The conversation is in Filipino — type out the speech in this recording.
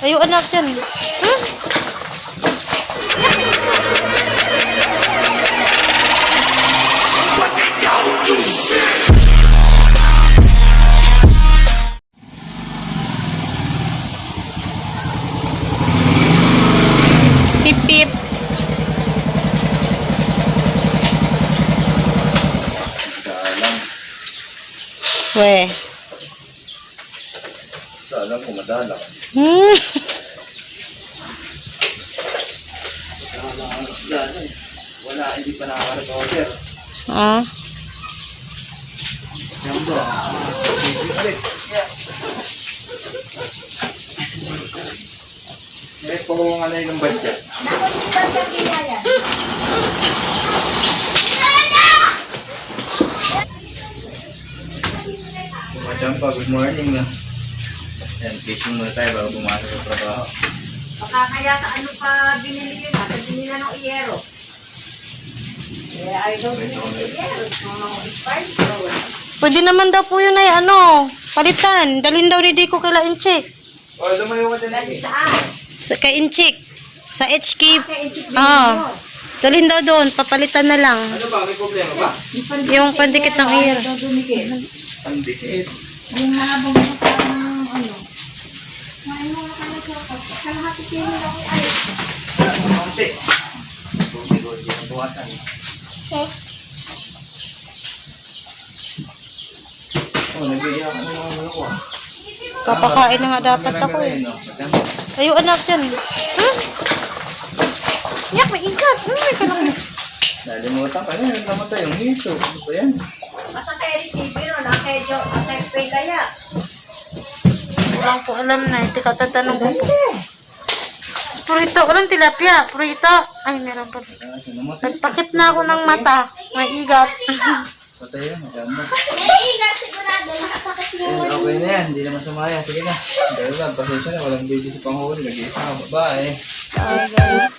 Ayo anak dyan. Hmm? Pip pip. Dalang. Weh. Dalang kung madalang. Hmm. Dalang ang isda eh. Wala, hindi pa nakaka-order. Ah. Yan ba? Bibig. May pahungan na yung budget. Kumachamba, good morning na. Yan, fishing muna tayo bago pumasok sa trabaho. Baka kaya sa ano pa binili yun, nasa binila ng iyero. I don't need iyero. Mga expired so. Pwede naman daw po yun ay ano, palitan. Dalhin daw ni Dico kay Inchik. Oh, lumayo ka dyan. Dali saan? Kay Inchik. Sa HK. Kaya i-check din Ah. yun. Dalhin daw doon, papalitan na lang. Ano ba? May problema ba? Yung pandikit ng iyero. Ayaw daw dumikit. Pandikit. Yung mga bumata ng ano. Main mo na kaya sa kalahati kilo lang ay. Konti. Konti ang buwasan. Oh, nag-iiyak ang mga manok ah. Papakain na nga dapat ako eh. Ayo anak dyan. Hmm? Yak, may ikat. May ka lang. Nalimutan ka na, namatay yung hito. Ano ba yan? Basta kay receiver no, na kay Jo, kay pay kaya. Wala ko alam na. Hindi ka tatanong ko. Dante. Purito. Walang tilapia. Purito. Ay, meron pa. Kasi namatay. Nagpakit na ako ng mata. May igat. Patay yan, maganda. Ingat sigurado nakapakit Yan, okay na yan. Hindi naman sumaya. Sige na. Dahil lang, pasensya na. Walang baby sa panghuli. Nag-iisa ka babae. Guys.